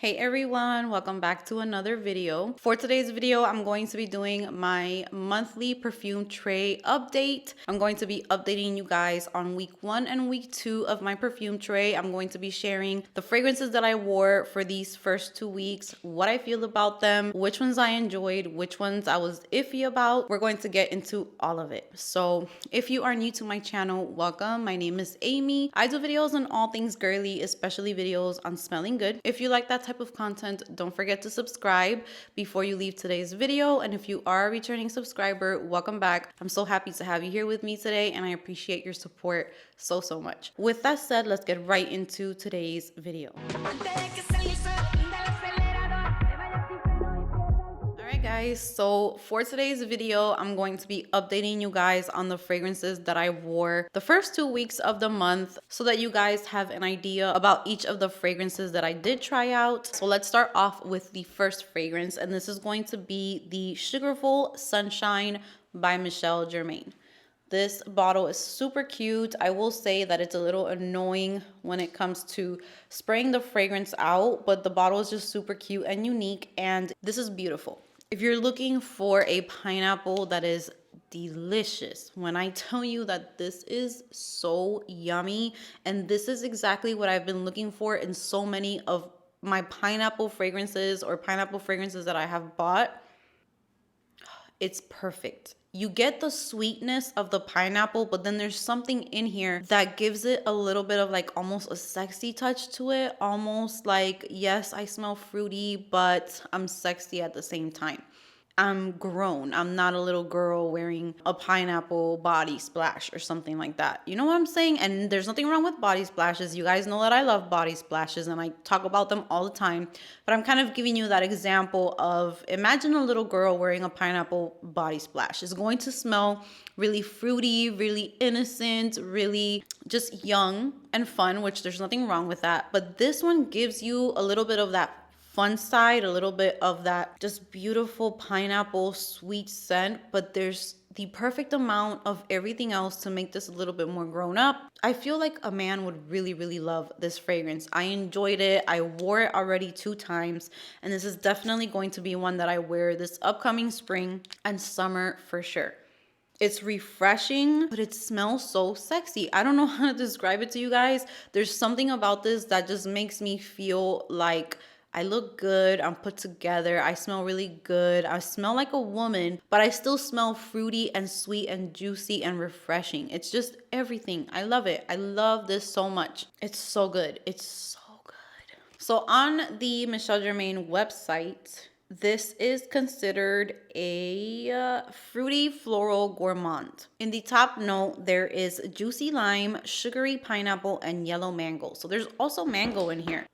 Hey everyone, welcome back to another video. For today's video, I'm going to be doing my monthly perfume tray update. I'm going to be updating you guys on week 1 and week 2 of my perfume tray. I'm going to be sharing the fragrances that I wore for these first 2 weeks, what I feel about them, which ones I enjoyed, which ones I was iffy about. We're going to get into all of it. So if you are new to my channel, welcome. My name is Amy. I do videos on all things girly, especially videos on smelling good. If you like that type of content, don't forget to subscribe before you leave today's video. And if you are a returning subscriber, welcome back. I'm so happy to have you here with me today, and I appreciate your support so much. With that said, let's get right into today's video. Guys, so for today's video, I'm going to be updating you guys on the fragrances that I wore the first 2 weeks of the month so that you guys have an idea about each of the fragrances that I did try out. So let's start off with the first fragrance, and this is going to be the Sugarful Sunshine by Michelle Germain. This bottle is super cute. I will say that it's a little annoying when it comes to spraying the fragrance out, but the bottle is just super cute and unique, and this is beautiful. If you're looking for a pineapple that is delicious, when I tell you that this is so yummy, and this is exactly what I've been looking for in so many of my pineapple fragrances or pineapple fragrances that I have bought, it's perfect. You get the sweetness of the pineapple, but then there's something in here that gives it a little bit of like almost a sexy touch to it. Almost like, yes, I smell fruity, but I'm sexy at the same time. I'm grown. I'm not a little girl wearing a pineapple body splash or something like that. You know what I'm saying? And there's nothing wrong with body splashes. You guys know that I love body splashes and I talk about them all the time. But I'm kind of giving you that example of, imagine a little girl wearing a pineapple body splash. It's going to smell really fruity, really innocent, really just young and fun, which there's nothing wrong with that. But this one gives you a little bit of that fun side, a little bit of that just beautiful pineapple sweet scent, but there's the perfect amount of everything else to make this a little bit more grown up. I feel like a man would really love this fragrance. I enjoyed it. I wore it already 2 times, and this is definitely going to be one that I wear this upcoming spring and summer for sure. It's refreshing, but it smells so sexy. I don't know how to describe it to you guys. There's something about this that just makes me feel like I look good, I'm put together, I smell really good, I smell like a woman, but I still smell fruity and sweet and juicy and refreshing. It's just everything. I love it. I love this so much. It's so good. It's so good. So on the Michelle Germain website, this is considered a fruity floral gourmand. In the top note, there is juicy lime, sugary pineapple, and yellow mango. So there's also mango in here.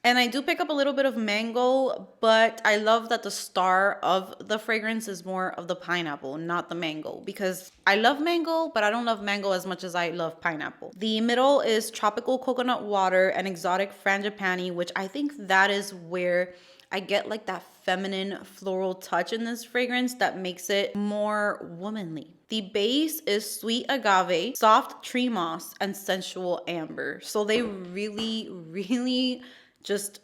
And I do pick up a little bit of mango, but I love that the star of the fragrance is more of the pineapple, not the mango, because I love mango, but I don't love mango as much as I love pineapple. The middle is tropical coconut water and exotic frangipani, which I think that is where I get like that feminine floral touch in this fragrance that makes it more womanly. The base is sweet agave, soft tree moss, and sensual amber. So they really just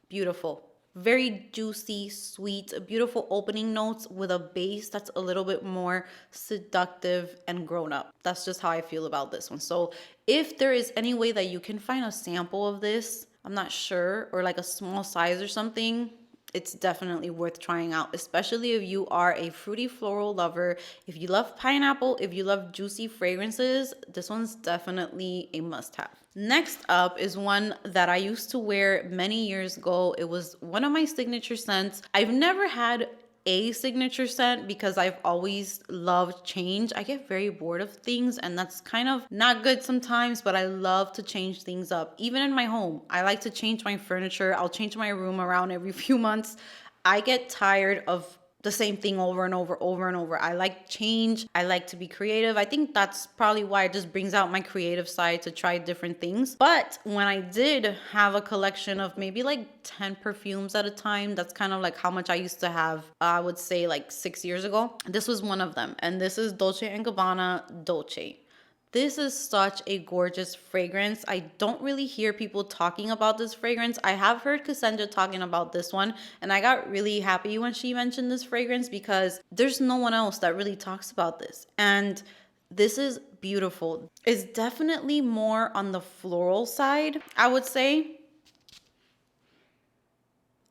beautiful. Very juicy, sweet, beautiful opening notes with a base that's a little bit more seductive and grown up. That's just how I feel about this one. So if there is any way that you can find a sample of this, I'm not sure, or like a small size or something, it's definitely worth trying out, especially if you are a fruity floral lover. If you love pineapple, if you love juicy fragrances, this one's definitely a must-have. Next up is one that I used to wear many years ago. It was one of my signature scents. I've never had a signature scent because I've always loved change. I get very bored of things, and that's kind of not good sometimes, but I love to change things up. Even in my home, I like to change my furniture. I'll change my room around every few months. I get tired of the same thing over and over. I like change. I like to be creative. I think that's probably why it just brings out my creative side to try different things. But when I did have a collection of maybe like 10 perfumes at a time, that's kind of like how much I used to have, I would say like 6 years ago. This was one of them. And this is Dolce & Gabbana Dolce. This is such a gorgeous fragrance. I don't really hear people talking about this fragrance. I have heard Cassandra talking about this one, and I got really happy when she mentioned this fragrance because there's no one else that really talks about this. And this is beautiful. It's definitely more on the floral side, I would say.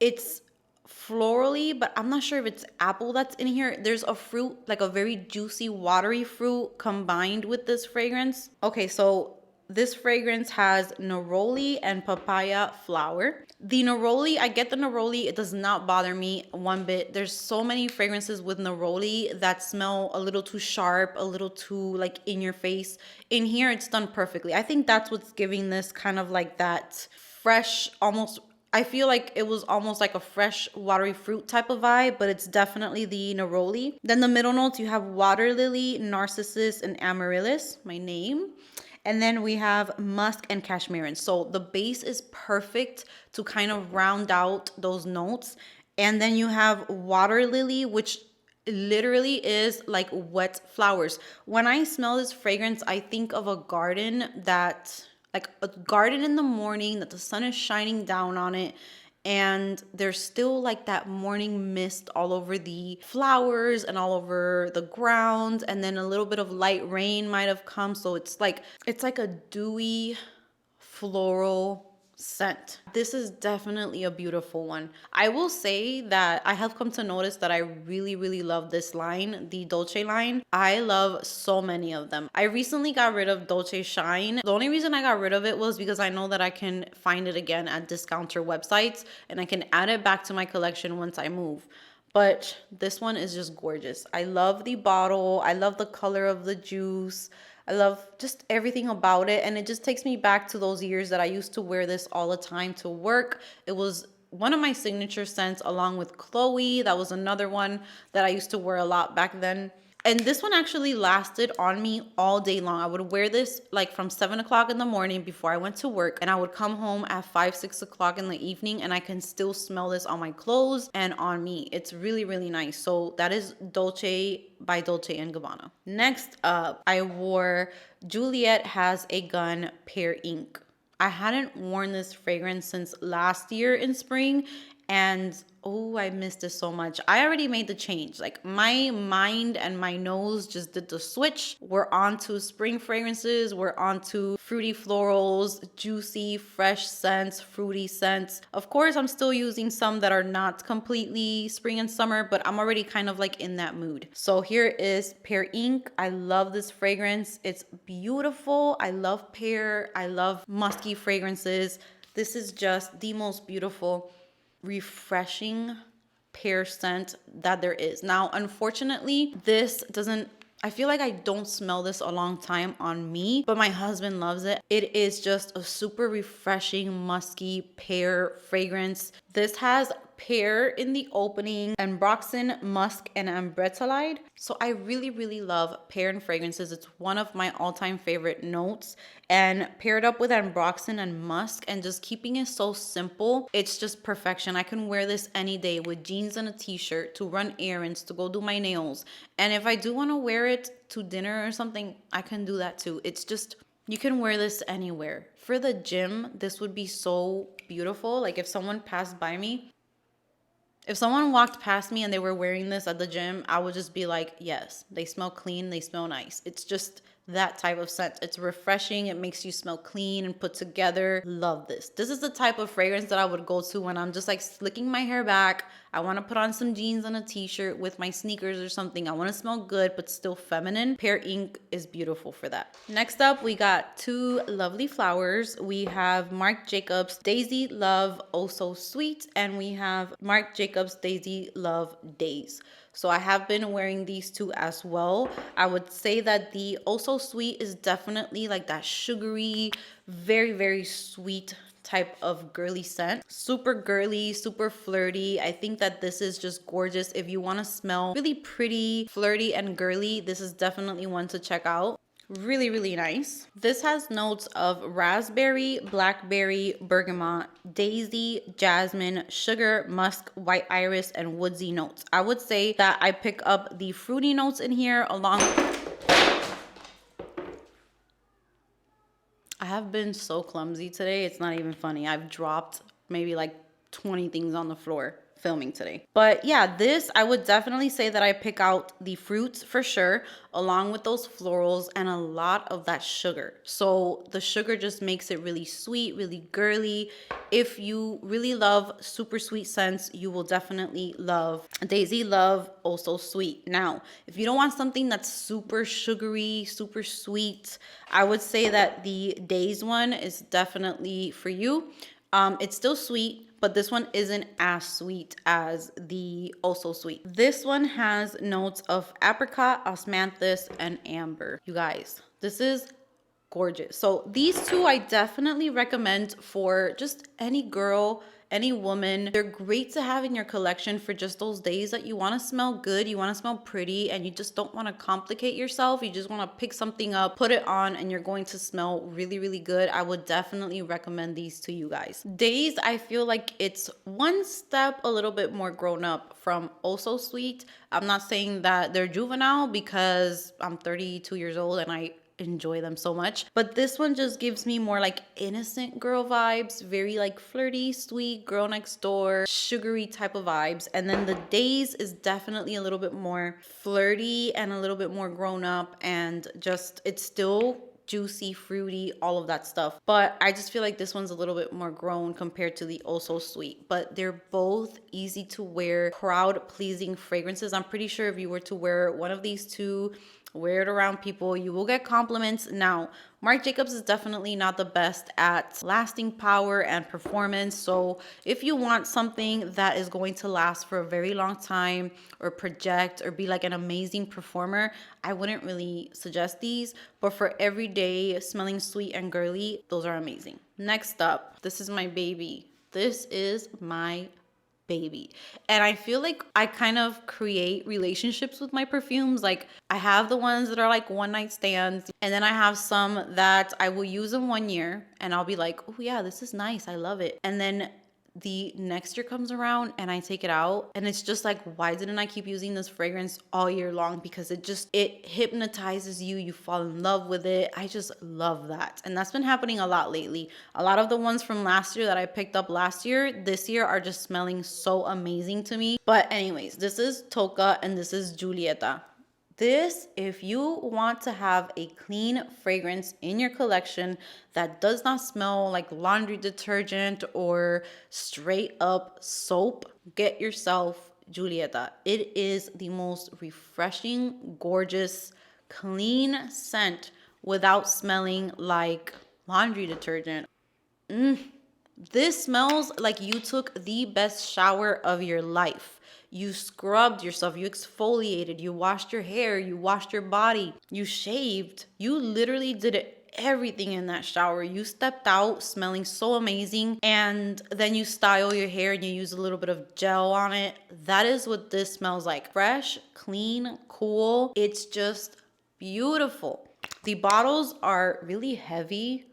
It's florally, but I'm not sure if it's apple that's in here. There's a fruit, like a very juicy, watery fruit combined with this fragrance. Okay, so this fragrance has neroli and papaya flower. The neroli, I get the neroli. It does not bother me one bit. There's so many fragrances with neroli that smell a little too sharp, a little too like in your face. In here, it's done perfectly. I think that's what's giving this kind of like that fresh, almost, I feel like it was almost like a fresh watery fruit type of vibe, but it's definitely the neroli. Then the middle notes, you have water lily, narcissus, and amaryllis, my name. And then we have musk and cashmere. So the base is perfect to kind of round out those notes. And then you have water lily, which literally is like wet flowers. When I smell this fragrance, I think of a garden that, like a garden in the morning that the sun is shining down on it, and there's still like that morning mist all over the flowers and all over the ground, and then a little bit of light rain might have come, so it's like a dewy floral scent. This is definitely a beautiful one. I will say that I have come to notice that I really love this line, the Dolce line. I love so many of them. I recently got rid of Dolce Shine. The only reason I got rid of it was because I know that I can find it again at discounter websites and I can add it back to my collection once I move. But this one is just gorgeous. I love the bottle. I love the color of the juice. I love just everything about it. And it just takes me back to those years that I used to wear this all the time to work. It was one of my signature scents along with Chloe. That was another one that I used to wear a lot back then. And this one actually lasted on me all day long. I would wear this like from 7 o'clock in the morning before I went to work. And I would come home at 5, 6 o'clock in the evening and I can still smell this on my clothes and on me. It's really nice. So that is Dolce by Dolce & Gabbana. Next up, I wore Juliet Has a Gun Pear Ink. I hadn't worn this fragrance since last year in spring, and oh, I missed this so much. I already made the change. Like my mind and my nose just did the switch. We're on to spring fragrances. We're on to fruity florals, juicy, fresh scents, fruity scents. Of course, I'm still using some that are not completely spring and summer, but I'm already kind of like in that mood. So here is Pear Ink. I love this fragrance. It's beautiful. I love pear. I love musky fragrances. This is just the most beautiful, refreshing pear scent that there is. Now, unfortunately, this doesn't, I feel like I don't smell this a long time on me, but my husband loves it. It is just a super refreshing, musky pear fragrance. This has pear in the opening, ambroxan, musk, and ambroxolide. So I really love pear and fragrances. It's one of my all-time favorite notes, and paired up with ambroxan and musk and just keeping it so simple, it's just perfection. I can wear this any day with jeans and a t-shirt to run errands, to go do my nails. And if I do want to wear it to dinner or something, I can do that too. It's just, you can wear this anywhere. For the gym, this would be so beautiful. Like if someone passed by me, if someone walked past me and they were wearing this at the gym, I would just be like, yes, they smell clean, they smell nice. It's just that type of scent. It's refreshing. It makes you smell clean and put together. Love this. This is the type of fragrance that I would go to when I'm just like slicking my hair back. I want to put on some jeans and a t-shirt with my sneakers or something. I want to smell good but still feminine. Pear Ink is beautiful for that. Next up, we got two lovely flowers. We have Marc Jacobs Daisy Love Oh So Sweet, and we have Marc Jacobs Daisy Love Days. So I have been wearing these two as well. I would say that the Oh So Sweet is definitely like that sugary, very sweet type of girly scent. Super girly, super flirty. I think that this is just gorgeous. If you want to smell really pretty, flirty, and girly, this is definitely one to check out. Really nice. This has notes of raspberry, blackberry, bergamot, daisy, jasmine, sugar, musk, white iris, and woodsy notes. I would say that I pick up the fruity notes in here along have been so clumsy today. It's not even funny. I've dropped maybe like 20 things on the floor filming today. But yeah, this, I would definitely say that I pick out the fruits for sure, along with those florals and a lot of that sugar. So the sugar just makes it really sweet, really girly. If you really love super sweet scents, you will definitely love Daisy Love Oh So Sweet. Now, if you don't want something that's super sugary, super sweet, I would say that the Days one is definitely for you. It's still sweet, but this one isn't as sweet as the Also Sweet. This one has notes of apricot, osmanthus, and amber. You guys, this is gorgeous. So these two I definitely recommend for just any girl, any woman. They're great to have in your collection for just those days that you want to smell good, you want to smell pretty, and you just don't want to complicate yourself. You just want to pick something up, put it on, and you're going to smell really, really good. I would definitely recommend these to you guys. Days, I feel like it's one step a little bit more grown up from Also Sweet. I'm not saying that they're juvenile because I'm 32 years old and I enjoy them so much, but this one just gives me more like innocent girl vibes, very like flirty, sweet girl next door, sugary type of vibes. And then the Days is definitely a little bit more flirty and a little bit more grown up, and just it's still juicy, fruity, all of that stuff. But I just feel like this one's a little bit more grown compared to the Also Sweet. But they're both easy to wear, crowd pleasing fragrances. I'm pretty sure if you were to wear one of these two, wear it around people, you will get compliments. Now, Marc Jacobs is definitely not the best at lasting power and performance. So if you want something that is going to last for a very long time or project or be like an amazing performer, I wouldn't really suggest these. But for everyday smelling sweet and girly, those are amazing. Next up, this is my baby. This is my baby. And I feel like I kind of create relationships with my perfumes. Like I have the ones that are like one night stands, and then I have some that I will use in 1 year and I'll be like, oh yeah, this is nice, I love it. And then the next year comes around and I take it out and it's just like, why didn't I keep using this fragrance all year long? Because it hypnotizes you, you fall in love with it. I just love that. And that's been happening a lot lately. A lot of the ones from last year that I picked up last year, this year are just smelling so amazing to me. But anyways, this is Toka and this is Julieta. This, if you want to have a clean fragrance in your collection that does not smell like laundry detergent or straight up soap, get yourself Julieta. It is the most refreshing, gorgeous, clean scent without smelling like laundry detergent. This smells like you took the best shower of your life. You scrubbed yourself, you exfoliated, you washed your hair, you washed your body, you shaved. You literally did everything in that shower. You stepped out smelling so amazing, and then you style your hair and you use a little bit of gel on it. That is what this smells like. Fresh, clean, cool. It's just beautiful. The bottles are really heavy.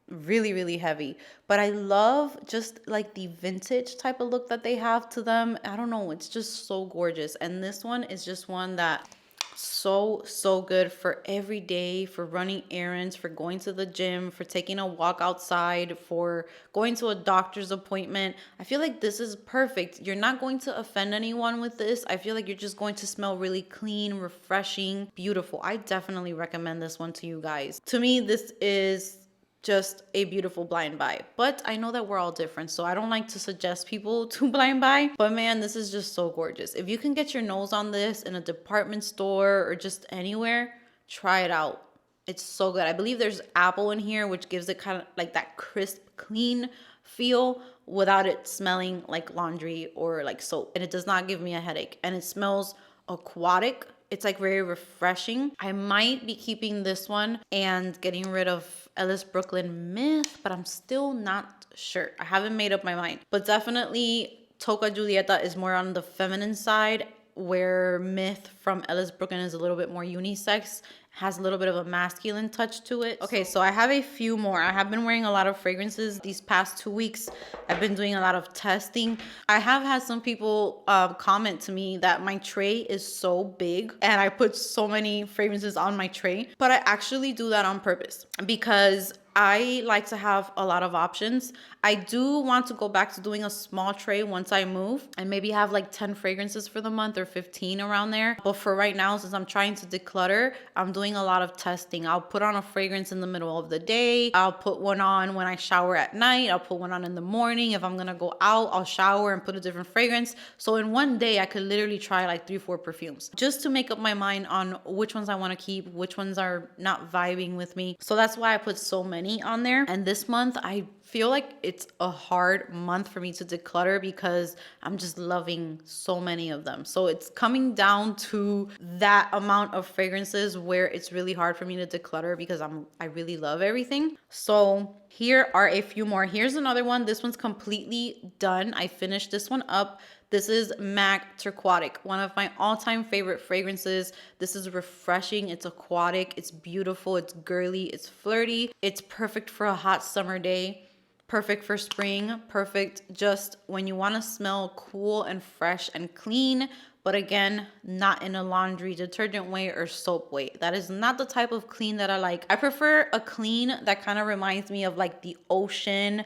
Really, really heavy, but I love just like the vintage type of look that they have to them. I don't know, it's just so gorgeous. And this one is just one that so good for every day, for running errands, for going to the gym, for taking a walk outside, for going to a doctor's appointment. I feel like this is perfect. You're not going to offend anyone with this. I feel like you're just going to smell really clean, refreshing, beautiful. I definitely recommend this one to you guys. To me, this is just a beautiful blind buy. But I know that we're all different, so I don't like to suggest people to blind buy. But man, this is just so gorgeous. If you can get your nose on this in a department store or just anywhere, try it out. It's so good. I believe there's apple in here, which gives it kind of like that crisp, clean feel without it smelling like laundry or like soap. And it does not give me a headache. And it smells aquatic. It's like very refreshing. I might be keeping this one and getting rid of Ellis Brooklyn Myth, but I'm still not sure. I haven't made up my mind. But definitely Toka Julieta is more on the feminine side, where Myth from Ellis Brooklyn is a little bit more unisex, has a little bit of a masculine touch to it. Okay, so I have a few more. I have been wearing a lot of fragrances these past 2 weeks. I've been doing a lot of testing. I have had some people comment to me that my tray is so big and I put so many fragrances on my tray, but I actually do that on purpose because I like to have a lot of options. I do want to go back to doing a small tray once I move and maybe have like 10 fragrances for the month or 15 around there. But for right now, since I'm trying to declutter, I'm doing a lot of testing. I'll put on a fragrance in the middle of the day. I'll put one on when I shower at night. I'll put one on in the morning. If I'm gonna go out, I'll shower and put a different fragrance. So in one day, I could literally try like 3-4 perfumes just to make up my mind on which ones I wanna keep, which ones are not vibing with me. So that's why I put so many on there. And this month I feel like it's a hard month for me to declutter because I'm just loving so many of them. So it's coming down to that amount of fragrances where it's really hard for me to declutter because I really love everything. So here are a few more. Here's another one. This one's completely done. I finished this one up. This is MAC Turquatic, one of my all-time favorite fragrances. This is refreshing, it's aquatic, it's beautiful, it's girly, it's flirty. It's perfect for a hot summer day, perfect for spring, perfect just when you want to smell cool and fresh and clean, but again, not in a laundry detergent way or soap way. That is not the type of clean that I like. I prefer a clean that kind of reminds me of like the ocean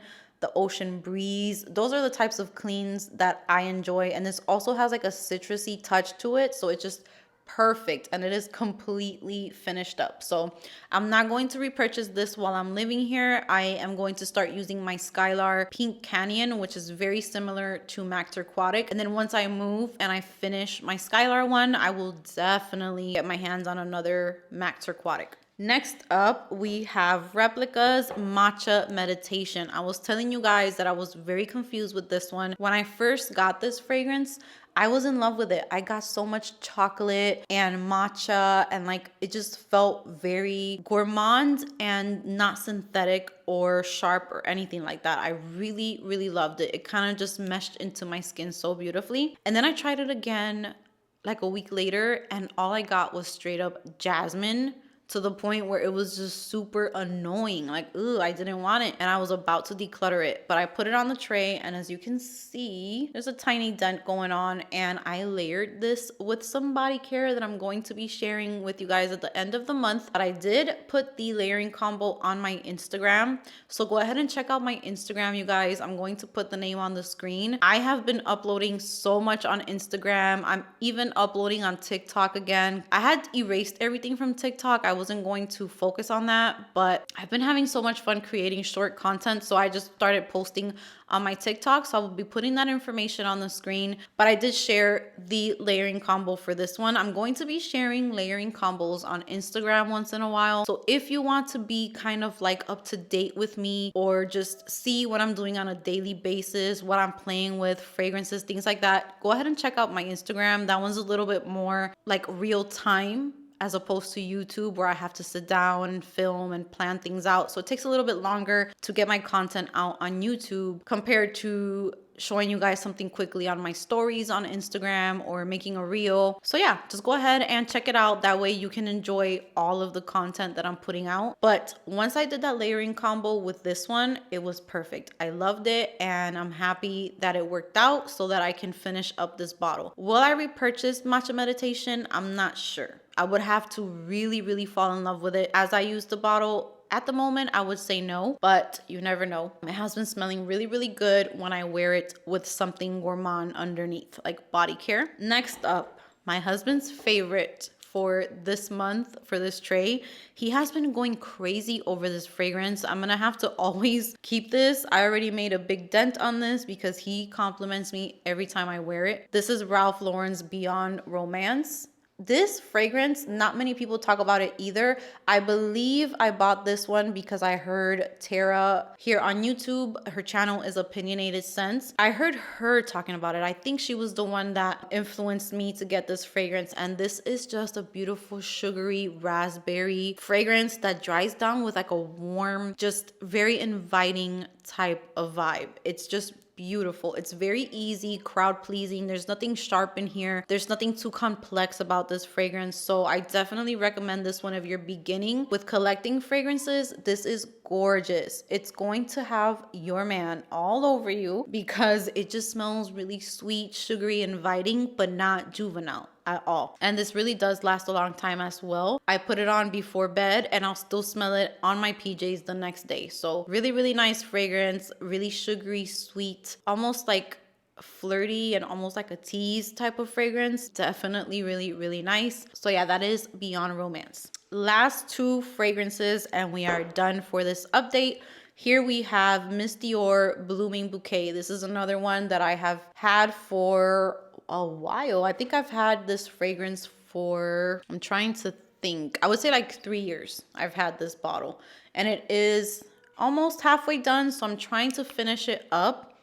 breeze. Those are the types of cleans that I enjoy. And this also has like a citrusy touch to it. So it's just perfect. And it is completely finished up. So I'm not going to repurchase this while I'm living here. I am going to start using my Skylar Pink Canyon, which is very similar to MAC Turquatic. And then once I move and I finish my Skylar one, I will definitely get my hands on another MAC Turquatic. Next up, we have Replicas Matcha Meditation. I was telling you guys that I was very confused with this one. When I first got this fragrance, I was in love with it. I got so much chocolate and matcha and like it just felt very gourmand and not synthetic or sharp or anything like that. I really, really loved it. It kind of just meshed into my skin so beautifully. And then I tried it again like a week later and all I got was straight up jasmine, to the point where it was just super annoying. Like, ooh, I didn't want it. And I was about to declutter it. But I put it on the tray. And as you can see, there's a tiny dent going on. And I layered this with some body care that I'm going to be sharing with you guys at the end of the month. But I did put the layering combo on my Instagram. So go ahead and check out my Instagram, you guys. I'm going to put the name on the screen. I have been uploading so much on Instagram. I'm even uploading on TikTok again. I had erased everything from TikTok. I wasn't going to focus on that, but I've been having so much fun creating short content, so I just started posting on my TikTok, so I will be putting that information on the screen. But I did share the layering combo for this one. I'm going to be sharing layering combos on Instagram once in a while, so if you want to be kind of like up to date with me or just see what I'm doing on a daily basis, what I'm playing with, fragrances, things like that, go ahead and check out my Instagram. That one's a little bit more like real time as opposed to YouTube where I have to sit down and film and plan things out. So it takes a little bit longer to get my content out on YouTube compared to showing you guys something quickly on my stories on Instagram or making a reel. So yeah, just go ahead and check it out. That way you can enjoy all of the content that I'm putting out. But once I did that layering combo with this one, it was perfect. I loved it and I'm happy that it worked out so that I can finish up this bottle. Will I repurchase Matcha Meditation? I'm not sure. I would have to really, really fall in love with it as I use the bottle. At the moment, I would say no, but you never know. My has been smelling really, really good when I wear it with something gourmand underneath, like body care. Next up, my husband's favorite for this month, for this tray. He has been going crazy over this fragrance. I'm gonna have to always keep this. I already made a big dent on this because he compliments me every time I wear it. This is Ralph Lauren's Beyond Romance. This fragrance, not many people talk about it either. I believe I bought this one because I heard Tara here on YouTube. Her channel is Opinionated Scents. I heard her talking about it. I think she was the one that influenced me to get this fragrance. And this is just a beautiful sugary raspberry fragrance that dries down with like a warm, just very inviting type of vibe. It's just beautiful. It's very easy, crowd pleasing. There's nothing sharp in here. There's nothing too complex about this fragrance. So I definitely recommend this one if you're beginning with collecting fragrances. This is gorgeous. It's going to have your man all over you because it just smells really sweet, sugary, inviting, but not juvenile. at all. And this really does last a long time as well. I put it on before bed and I'll still smell it on my PJs the next day. So really, really nice fragrance, really sugary, sweet, almost like flirty and almost like a tease type of fragrance. Definitely really, really nice. So yeah, that is Beyond Romance. Last two fragrances and we are done for this update. Here we have Miss Dior Blooming Bouquet. This is another one that I have had for a while. I think I've had this fragrance for, I'm trying to think, I would say like 3 years I've had this bottle. And it is almost halfway done, so I'm trying to finish it up.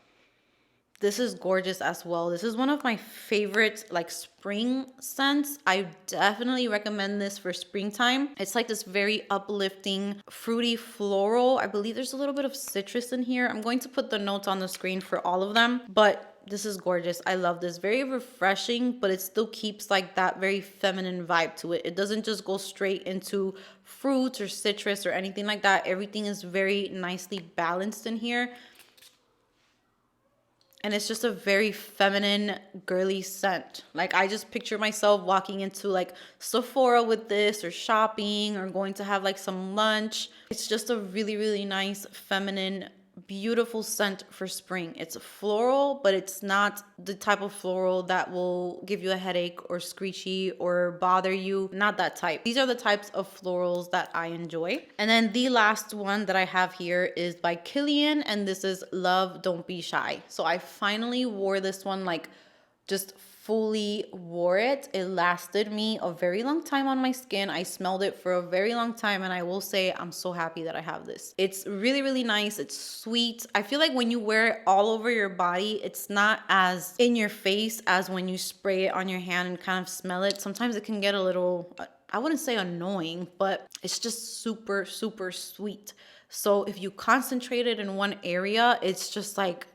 This is gorgeous as well. This is one of my favorite like spring scents. I definitely recommend this for springtime. It's like this very uplifting, fruity floral. I believe there's a little bit of citrus in here. I'm going to put the notes on the screen for all of them, but this is gorgeous. I love this. Very refreshing, but it still keeps like that very feminine vibe to it. It doesn't just go straight into fruits or citrus or anything like that. Everything is very nicely balanced in here. And it's just a very feminine, girly scent. Like I just picture myself walking into like Sephora with this, or shopping, or going to have like some lunch. It's just a really, really nice, feminine, beautiful scent for spring. It's floral, but it's not the type of floral that will give you a headache or screechy or bother you. Not that type. These are the types of florals that I enjoy. And then the last one that I have here is by Kilian, and this is Love Don't Be Shy. So I finally wore this one, like just fully wore it. It lasted me a very long time on my skin. I smelled it for a very long time, and I will say I'm so happy that I have this. It's really, really nice. It's sweet. I feel like when you wear it all over your body, it's not as in your face as when you spray it on your hand and kind of smell it. Sometimes it can get a little, I wouldn't say annoying, but it's just super, super sweet. So if you concentrate it in one area, it's just like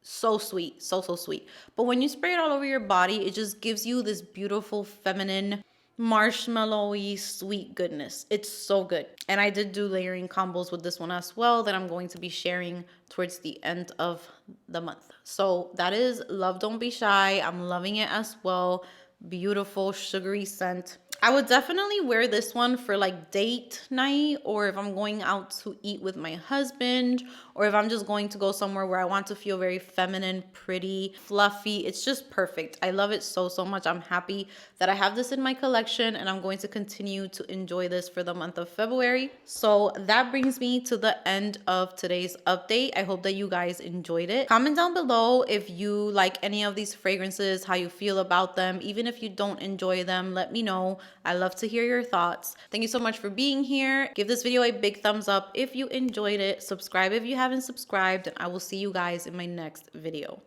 so sweet, so sweet. But when you spray it all over your body, it just gives you this beautiful feminine marshmallowy sweet goodness. It's so good. And I did do layering combos with this one as well that I'm going to be sharing towards the end of the month. So that is Love Don't Be Shy. I'm loving it as well. Beautiful sugary scent. I would definitely wear this one for like date night, or if I'm going out to eat with my husband, or if I'm just going to go somewhere where I want to feel very feminine, pretty, fluffy. It's just perfect. I love it so, so much. I'm happy that I have this in my collection, and I'm going to continue to enjoy this for the month of February. So that brings me to the end of today's update. I hope that you guys enjoyed it. Comment down below if you like any of these fragrances, how you feel about them. Even if you don't enjoy them, let me know. I love to hear your thoughts. Thank you so much for being here. Give this video a big thumbs up if you enjoyed it. Subscribe if you haven't subscribed, and I will see you guys in my next video.